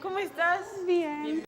¿Cómo estás? Bien.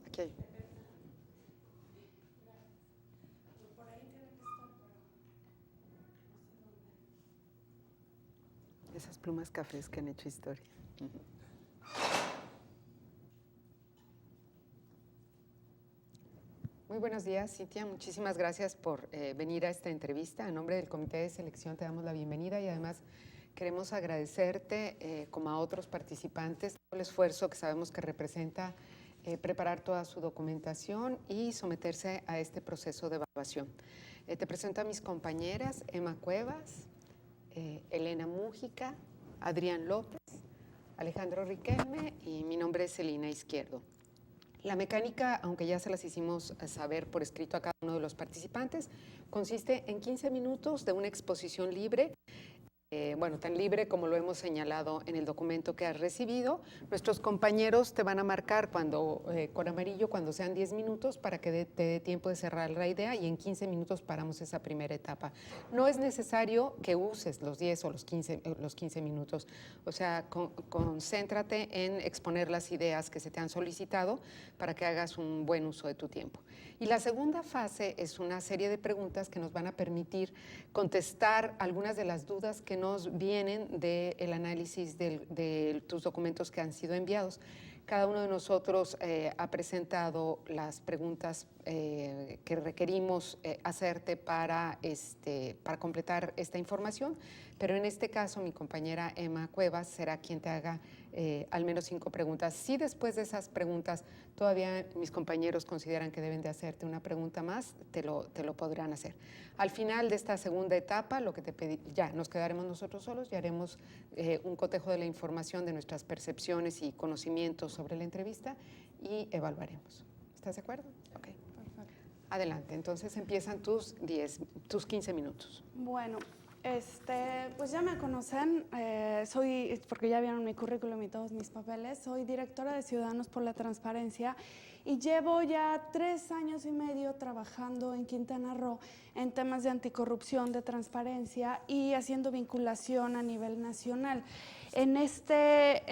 Aquí. Esas plumas cafés que han hecho historia. Muy buenos días, Cintia. Muchísimas gracias por venir a esta entrevista. En nombre del Comité de Selección te damos la bienvenida y además queremos agradecerte, como a otros participantes, todo el esfuerzo que sabemos que representa preparar toda su documentación y someterse a este proceso de evaluación. Te presento a mis compañeras, Emma Cuevas, Elena Mújica, Adrián López, Alejandro Riquelme y mi nombre es Celina Izquierdo. La mecánica, aunque ya se las hicimos saber por escrito a cada uno de los participantes, consiste en 15 minutos de una exposición libre, bueno, tan libre como lo hemos señalado en el documento que has recibido. Nuestros compañeros te van a marcar con amarillo cuando sean 10 minutos para que te dé tiempo de cerrar la idea y en 15 minutos paramos esa primera etapa. No es necesario que uses los 10 o los 15 minutos, o sea, concéntrate en exponer las ideas que se te han solicitado para que hagas un buen uso de tu tiempo. Y la segunda fase es una serie de preguntas que nos van a permitir contestar algunas de las dudas que nos vienen del análisis de tus documentos que han sido enviados. Cada uno de nosotros ha presentado las preguntas que requerimos hacerte para completar esta información, pero en este caso mi compañera Emma Cuevas será quien te haga al menos 5 preguntas. Si después de esas preguntas todavía mis compañeros consideran que deben de hacerte una pregunta más, te lo podrán hacer. Al final de esta segunda etapa, lo que te pedí, ya nos quedaremos nosotros solos y haremos un cotejo de la información de nuestras percepciones y conocimientos sobre la entrevista y evaluaremos. ¿Estás de acuerdo? Ok. Perfecto. Adelante, entonces empiezan tus 15 minutos. Bueno, pues ya me conocen, soy, porque ya vieron mi currículum y todos mis papeles, soy directora de Ciudadanos por la Transparencia y llevo ya 3 años y medio trabajando en Quintana Roo en temas de anticorrupción, de transparencia y haciendo vinculación a nivel nacional. En este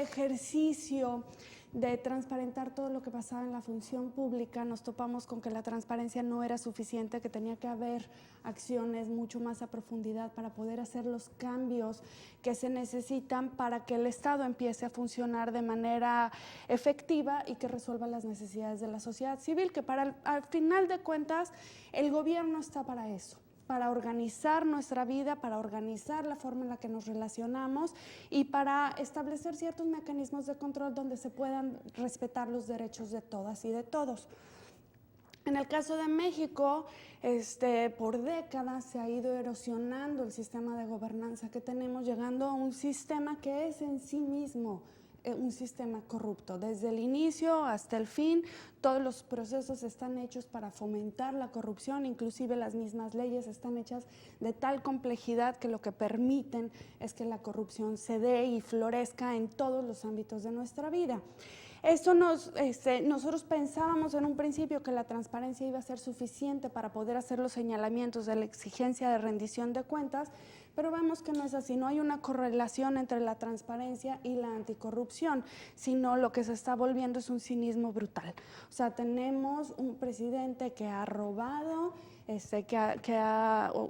ejercicio de transparentar todo lo que pasaba en la función pública, nos topamos con que la transparencia no era suficiente, que tenía que haber acciones mucho más a profundidad para poder hacer los cambios que se necesitan para que el Estado empiece a funcionar de manera efectiva y que resuelva las necesidades de la sociedad civil, que al final de cuentas el gobierno está para eso, para organizar nuestra vida, para organizar la forma en la que nos relacionamos y para establecer ciertos mecanismos de control donde se puedan respetar los derechos de todas y de todos. En el caso de México, por décadas se ha ido erosionando el sistema de gobernanza que tenemos, llegando a un sistema que es en sí mismo un sistema corrupto. Desde el inicio hasta el fin, todos los procesos están hechos para fomentar la corrupción, inclusive las mismas leyes están hechas de tal complejidad que lo que permiten es que la corrupción se dé y florezca en todos los ámbitos de nuestra vida. Esto nosotros pensábamos en un principio que la transparencia iba a ser suficiente para poder hacer los señalamientos de la exigencia de rendición de cuentas, pero vemos que no es así, no hay una correlación entre la transparencia y la anticorrupción, sino lo que se está volviendo es un cinismo brutal. O sea, tenemos un presidente que ha robado,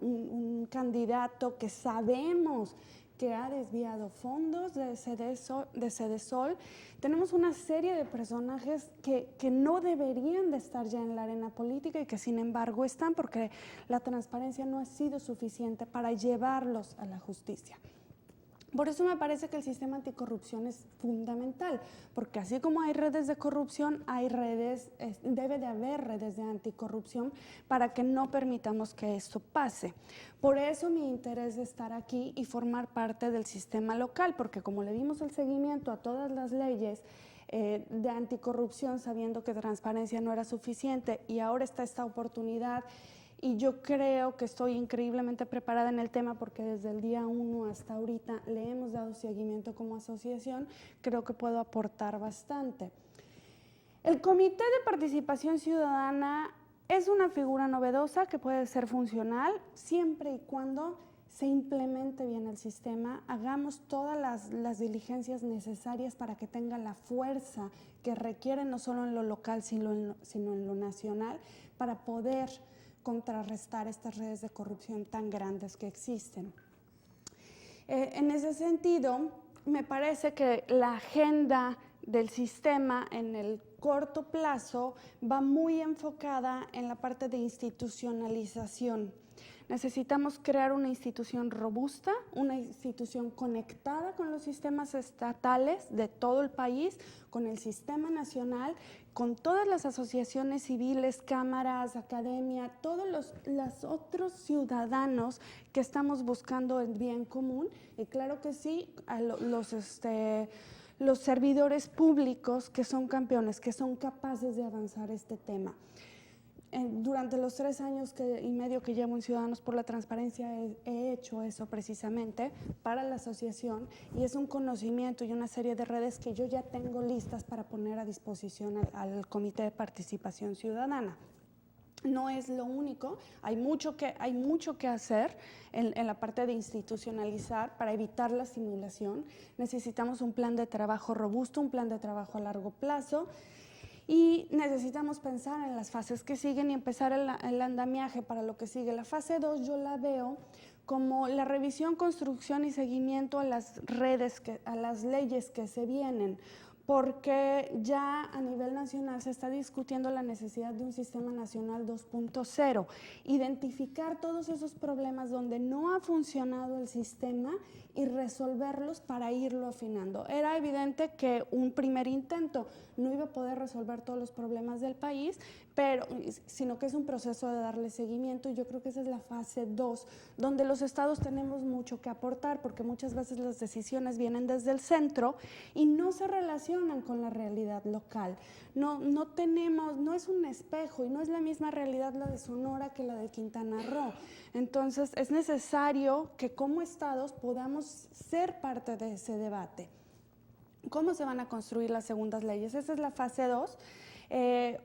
un candidato que sabemos que ha desviado fondos de Sedesol. Tenemos una serie de personajes que no deberían de estar ya en la arena política y que sin embargo están porque la transparencia no ha sido suficiente para llevarlos a la justicia. Por eso me parece que el sistema anticorrupción es fundamental, porque así como hay redes de corrupción, debe de haber redes de anticorrupción para que no permitamos que esto pase. Por eso mi interés de estar aquí y formar parte del sistema local, porque como le dimos el seguimiento a todas las leyes de anticorrupción, sabiendo que transparencia no era suficiente y ahora está esta oportunidad. Y yo creo que estoy increíblemente preparada en el tema porque desde el día 1 hasta ahorita le hemos dado seguimiento como asociación, creo que puedo aportar bastante. El Comité de Participación Ciudadana es una figura novedosa que puede ser funcional siempre y cuando se implemente bien el sistema, hagamos todas las diligencias necesarias para que tenga la fuerza que requiere no solo en lo local, sino en lo nacional, para poder contrarrestar estas redes de corrupción tan grandes que existen. En ese sentido, me parece que la agenda del sistema en el corto plazo va muy enfocada en la parte de institucionalización. Necesitamos crear una institución robusta, una institución conectada con los sistemas estatales de todo el país, con el sistema nacional, con todas las asociaciones civiles, cámaras, academia, todos los otros ciudadanos que estamos buscando el bien común. Y claro que sí, a los servidores públicos que son campeones, que son capaces de avanzar este tema. Durante los 3 años y medio que llevo en Ciudadanos por la Transparencia he hecho eso precisamente para la asociación y es un conocimiento y una serie de redes que yo ya tengo listas para poner a disposición al Comité de Participación Ciudadana. No es lo único, hay mucho que hacer en la parte de institucionalizar para evitar la simulación. Necesitamos un plan de trabajo robusto, un plan de trabajo a largo plazo. Y necesitamos pensar en las fases que siguen y empezar el andamiaje para lo que sigue. La fase 2 yo la veo como la revisión, construcción y seguimiento a las redes, a las leyes que se vienen, porque ya a nivel nacional se está discutiendo la necesidad de un sistema nacional 2.0, identificar todos esos problemas donde no ha funcionado el sistema y resolverlos para irlo afinando. Era evidente que un primer intento no iba a poder resolver todos los problemas del país, sino que es un proceso de darle seguimiento y yo creo que esa es la fase 2, donde los estados tenemos mucho que aportar porque muchas veces las decisiones vienen desde el centro y no se relacionan con la realidad local. No es un espejo y no es la misma realidad la de Sonora que la de Quintana Roo. Entonces es necesario que como estados podamos ser parte de ese debate. ¿Cómo se van a construir las segundas leyes? Esa es la fase 2.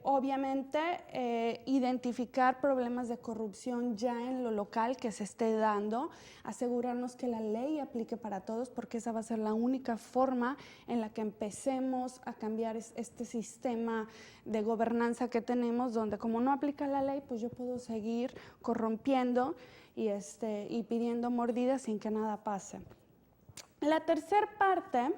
Obviamente, identificar problemas de corrupción ya en lo local que se esté dando, asegurarnos que la ley aplique para todos, porque esa va a ser la única forma en la que empecemos a cambiar este sistema de gobernanza que tenemos, donde como no aplica la ley, pues yo puedo seguir corrompiendo y pidiendo mordidas sin que nada pase. La tercera parte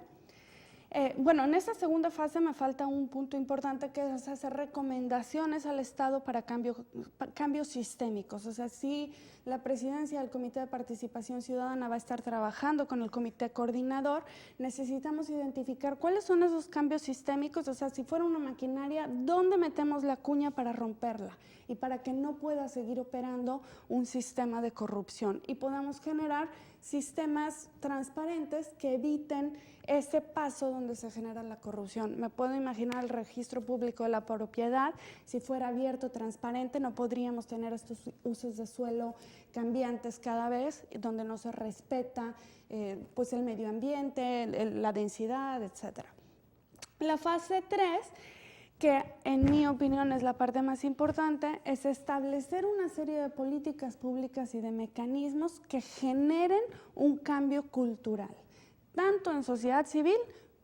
Bueno, en esta segunda fase me falta un punto importante, que es hacer recomendaciones al Estado para cambios sistémicos. O sea, sí, la presidencia del Comité de Participación Ciudadana va a estar trabajando con el comité coordinador. Necesitamos identificar cuáles son esos cambios sistémicos. O sea, si fuera una maquinaria, ¿dónde metemos la cuña para romperla y para que no pueda seguir operando un sistema de corrupción y podamos generar sistemas transparentes que eviten ese paso donde se genera la corrupción? Me puedo imaginar el registro público de la propiedad. Si fuera abierto, transparente, no podríamos tener estos usos de suelo cambiantes cada vez, donde no se respeta pues el medio ambiente, la densidad, etc. La fase 3, que en mi opinión es la parte más importante, es establecer una serie de políticas públicas y de mecanismos que generen un cambio cultural, tanto en sociedad civil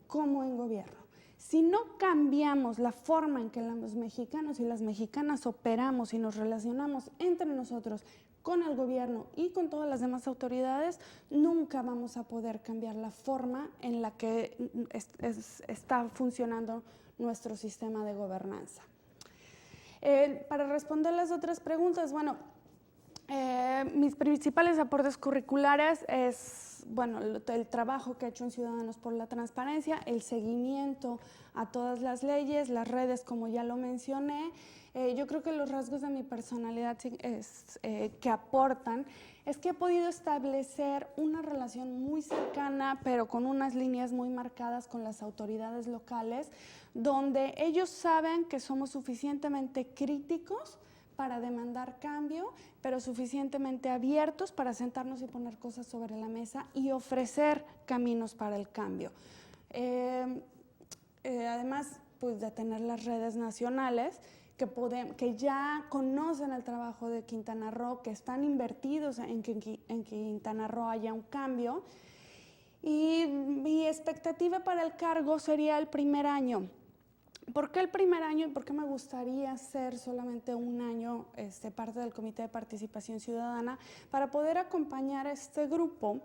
como en gobierno. Si no cambiamos la forma en que los mexicanos y las mexicanas operamos y nos relacionamos entre nosotros, con el gobierno y con todas las demás autoridades, nunca vamos a poder cambiar la forma en la que está funcionando nuestro sistema de gobernanza. Para responder las otras preguntas, bueno, mis principales aportes curriculares es, bueno, el trabajo que ha hecho en Ciudadanos por la Transparencia, el seguimiento a todas las leyes, las redes, como ya lo mencioné. Yo creo que los rasgos de mi personalidad que aportan es que he podido establecer una relación muy cercana, pero con unas líneas muy marcadas con las autoridades locales, donde ellos saben que somos suficientemente críticos para demandar cambio, pero suficientemente abiertos para sentarnos y poner cosas sobre la mesa y ofrecer caminos para el cambio. Además, pues, de tener las redes nacionales que ya conocen el trabajo de Quintana Roo, que están invertidos en que en Quintana Roo haya un cambio. Y mi expectativa para el cargo sería el primer año. ¿Por qué el primer año y por qué me gustaría ser solamente un año parte del Comité de Participación Ciudadana? Para poder acompañar a este grupo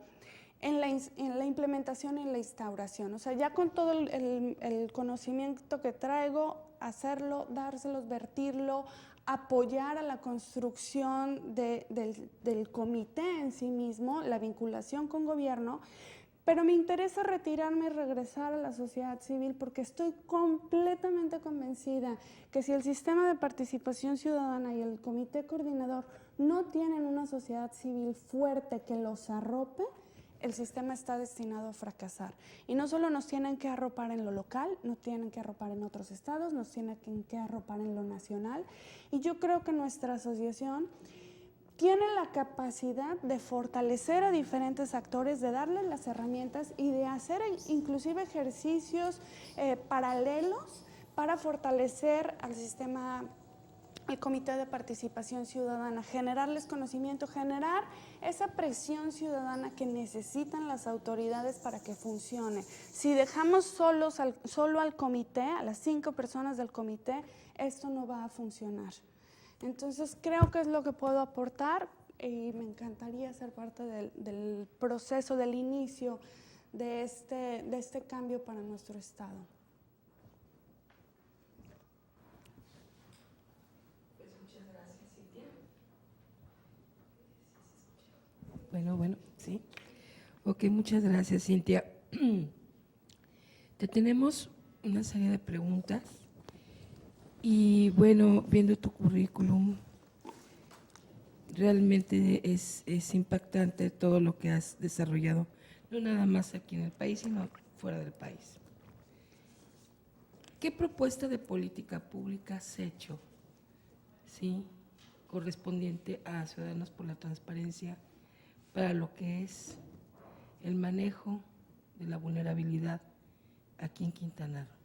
en la implementación y en la instauración. O sea, ya con todo el conocimiento que traigo, hacerlo, dárselos, vertirlo, apoyar a la construcción del comité en sí mismo, la vinculación con gobierno. Pero me interesa retirarme y regresar a la sociedad civil porque estoy completamente convencida que si el sistema de participación ciudadana y el comité coordinador no tienen una sociedad civil fuerte que los arrope, el sistema está destinado a fracasar. Y no solo nos tienen que arropar en lo local, nos tienen que arropar en otros estados, nos tienen que arropar en lo nacional. Y yo creo que nuestra asociación tiene la capacidad de fortalecer a diferentes actores, de darles las herramientas y de hacer inclusive ejercicios paralelos para fortalecer al sistema, el Comité de Participación Ciudadana, generarles conocimiento, generar esa presión ciudadana que necesitan las autoridades para que funcione. Si dejamos solo al comité, a las 5 personas del comité, esto no va a funcionar. Entonces creo que es lo que puedo aportar y me encantaría ser parte del proceso, del inicio de este cambio para nuestro estado. Pues muchas gracias, Cintia. Bueno, sí. Ok, muchas gracias, Cintia. Te tenemos una serie de preguntas. Y bueno, viendo tu currículum, realmente es impactante todo lo que has desarrollado, no nada más aquí en el país, sino fuera del país. ¿Qué propuesta de política pública has hecho, sí, correspondiente a Ciudadanos por la Transparencia para lo que es el manejo de la vulnerabilidad aquí en Quintana Roo?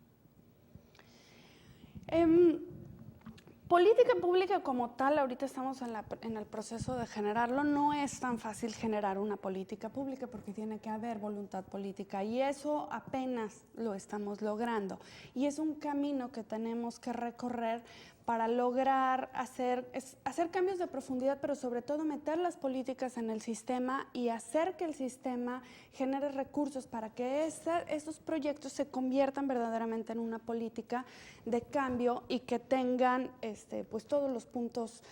Política pública como tal, ahorita estamos en el proceso de generarlo. No es tan fácil generar una política pública porque tiene que haber voluntad política y eso apenas lo estamos logrando. Y es un camino que tenemos que recorrer para lograr hacer cambios de profundidad, pero sobre todo meter las políticas en el sistema y hacer que el sistema genere recursos para que esos proyectos se conviertan verdaderamente en una política de cambio y que tengan pues todos los puntos,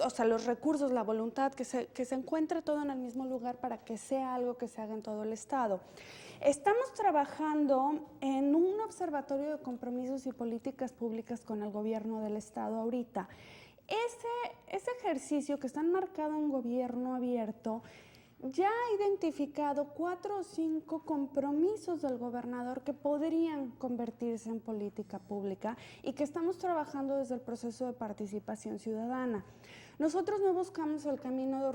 o sea, los recursos, la voluntad, que se encuentre todo en el mismo lugar para que sea algo que se haga en todo el Estado. Estamos trabajando en un observatorio de compromisos y políticas públicas con el gobierno del Estado ahorita. Ese ejercicio que está enmarcado en gobierno abierto ya ha identificado 4 o 5 compromisos del gobernador que podrían convertirse en política pública y que estamos trabajando desde el proceso de participación ciudadana. Nosotros no buscamos el camino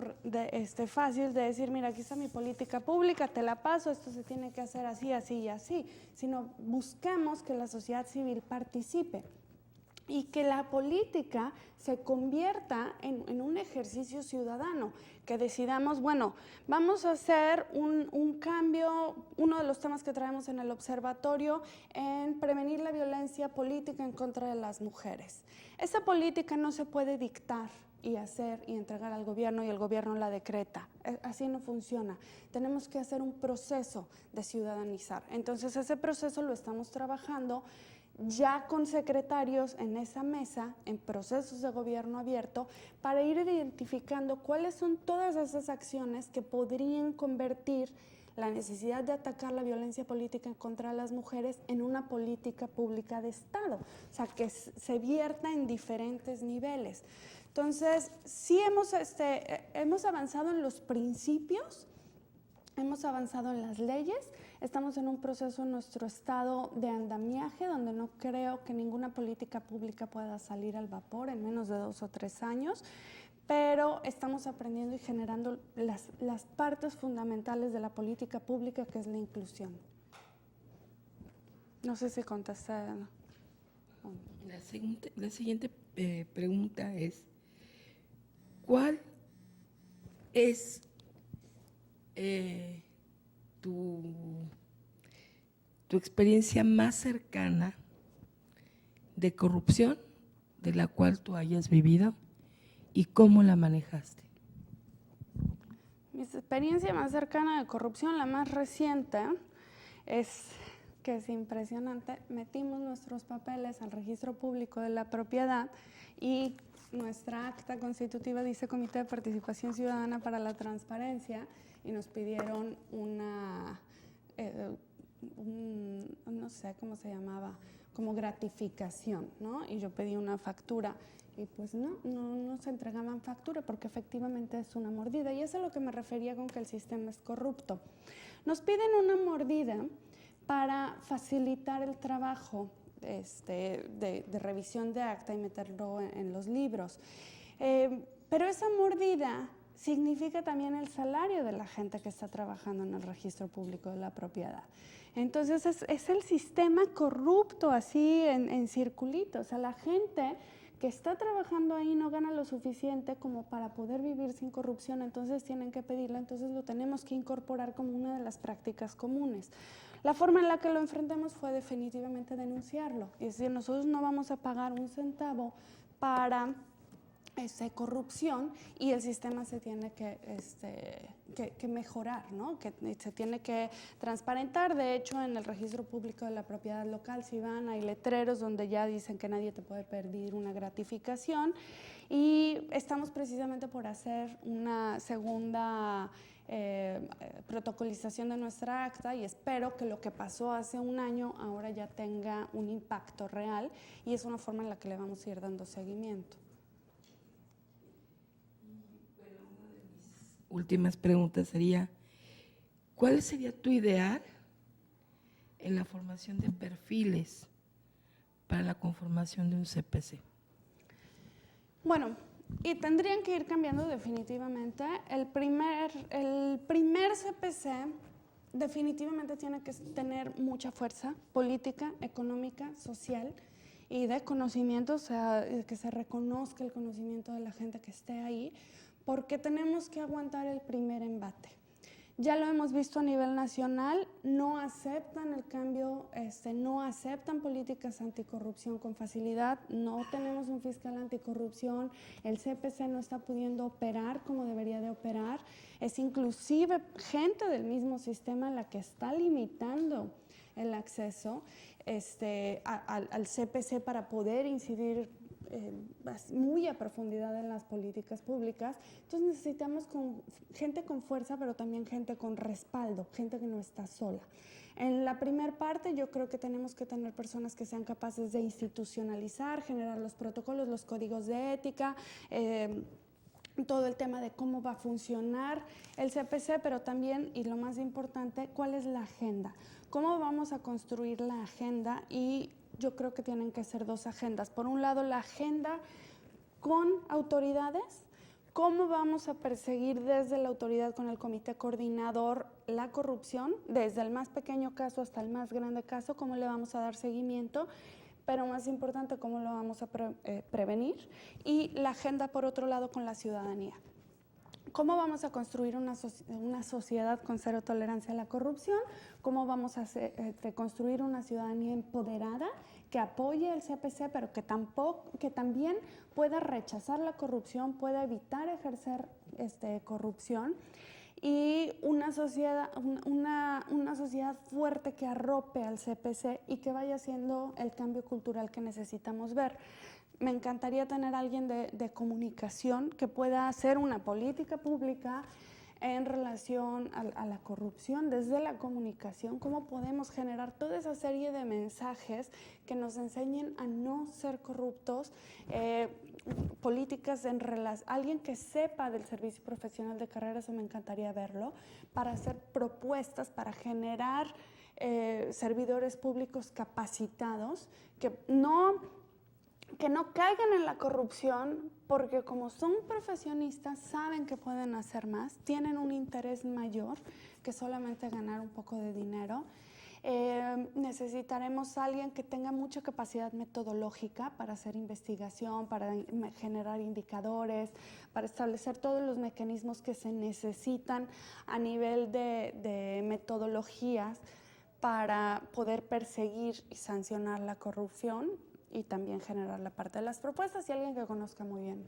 fácil de decir, mira, aquí está mi política pública, te la paso, esto se tiene que hacer así, así y así, sino buscamos que la sociedad civil participe y que la política se convierta en un ejercicio ciudadano, que decidamos, bueno, vamos a hacer un cambio, uno de los temas que traemos en el observatorio, en prevenir la violencia política en contra de las mujeres. Esa política no se puede dictar y hacer y entregar al gobierno y el gobierno la decreta. Así no funciona. Tenemos que hacer un proceso de ciudadanizar. Entonces ese proceso lo estamos trabajando ya con secretarios en esa mesa, en procesos de gobierno abierto, para ir identificando cuáles son todas esas acciones que podrían convertir la necesidad de atacar la violencia política contra las mujeres en una política pública de Estado, o sea, que se vierta en diferentes niveles. Entonces, sí hemos avanzado en los principios, hemos avanzado en las leyes, estamos en un proceso en nuestro estado de andamiaje donde no creo que ninguna política pública pueda salir al vapor en menos de 2 o 3 años, pero estamos aprendiendo y generando las partes fundamentales de la política pública, que es la inclusión. No sé si contesté. La siguiente pregunta es, ¿cuál es tu experiencia más cercana de corrupción de la cual tú hayas vivido y cómo la manejaste? Mi experiencia más cercana de corrupción, la más reciente, es que es impresionante. Metimos nuestros papeles al registro público de la propiedad y nuestra acta constitutiva dice Comité de Participación Ciudadana para la Transparencia y nos pidieron no sé cómo se llamaba, como gratificación, ¿no? Y yo pedí una factura y pues no se entregaban factura porque efectivamente es una mordida. Y eso es a lo que me refería con que el sistema es corrupto. Nos piden una mordida para facilitar el trabajo de revisión de acta y meterlo en los libros. Pero esa mordida significa también el salario de la gente que está trabajando en el registro público de la propiedad. Entonces es el sistema corrupto así en circulitos. O sea, la gente que está trabajando ahí no gana lo suficiente como para poder vivir sin corrupción, entonces tienen que pedirla, entonces lo tenemos que incorporar como una de las prácticas comunes. La forma en la que lo enfrentamos fue definitivamente denunciarlo, es decir, nosotros no vamos a pagar un centavo para corrupción y el sistema se tiene que mejorar, ¿no? Que se tiene que transparentar. De hecho, en el registro público de la propiedad local, si van, hay letreros donde ya dicen que nadie te puede pedir una gratificación y estamos precisamente por hacer una segunda protocolización de nuestra acta y espero que lo que pasó hace un año ahora ya tenga un impacto real y es una forma en la que le vamos a ir dando seguimiento. Últimas preguntas sería, ¿cuál sería tu ideal en la formación de perfiles para la conformación de un CPC? Bueno, y tendrían que ir cambiando definitivamente. El primer CPC definitivamente tiene que tener mucha fuerza política, económica, social y de conocimiento, o sea, que se reconozca el conocimiento de la gente que esté ahí, porque tenemos que aguantar el primer embate. Ya lo hemos visto a nivel nacional, no aceptan el cambio, no aceptan políticas anticorrupción con facilidad, no tenemos un fiscal anticorrupción, el CPC no está pudiendo operar como debería de operar, es inclusive gente del mismo sistema la que está limitando el acceso al CPC para poder incidir muy a profundidad en las políticas públicas. Entonces necesitamos gente con fuerza, pero también gente con respaldo, gente que no está sola. En la primera parte yo creo que tenemos que tener personas que sean capaces de institucionalizar, generar los protocolos, los códigos de ética, todo el tema de cómo va a funcionar el CPC, pero también, y lo más importante, cuál es la agenda, cómo vamos a construir la agenda. Y yo creo que tienen que ser dos agendas. Por un lado, la agenda con autoridades, cómo vamos a perseguir desde la autoridad con el comité coordinador la corrupción, desde el más pequeño caso hasta el más grande caso, cómo le vamos a dar seguimiento, pero más importante, cómo lo vamos a prevenir. Y la agenda, por otro lado, con la ciudadanía. ¿Cómo vamos a construir una sociedad con cero tolerancia a la corrupción? ¿Cómo vamos a construir una ciudadanía empoderada que apoye el CPC, pero que también pueda rechazar la corrupción, pueda evitar ejercer corrupción? Y una sociedad fuerte que arrope al CPC y que vaya haciendo el cambio cultural que necesitamos ver. Me encantaría tener a alguien de comunicación que pueda hacer una política pública en relación a la corrupción desde la comunicación, cómo podemos generar toda esa serie de mensajes que nos enseñen a no ser corruptos, políticas en relación, alguien que sepa del servicio profesional de carrera, eso me encantaría verlo, para hacer propuestas, para generar servidores públicos capacitados que no caigan en la corrupción, porque como son profesionistas, saben que pueden hacer más, tienen un interés mayor que solamente ganar un poco de dinero. Necesitaremos a alguien que tenga mucha capacidad metodológica para hacer investigación, para generar indicadores, para establecer todos los mecanismos que se necesitan a nivel de metodologías para poder perseguir y sancionar la corrupción, y también generar la parte de las propuestas, y alguien que conozca muy bien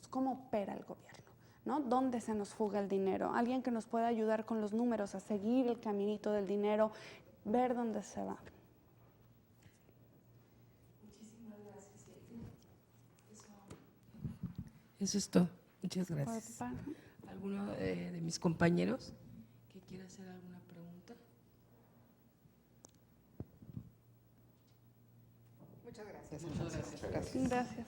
cómo opera el gobierno, ¿no? Dónde se nos fuga el dinero, alguien que nos pueda ayudar con los números a seguir el caminito del dinero, ver dónde se va. Muchísimas gracias, Silvia. Eso es todo. Muchas gracias. ¿Alguno de mis compañeros que quiera hacer alguna pregunta? Muchas gracias. Muchas gracias. Gracias. Gracias.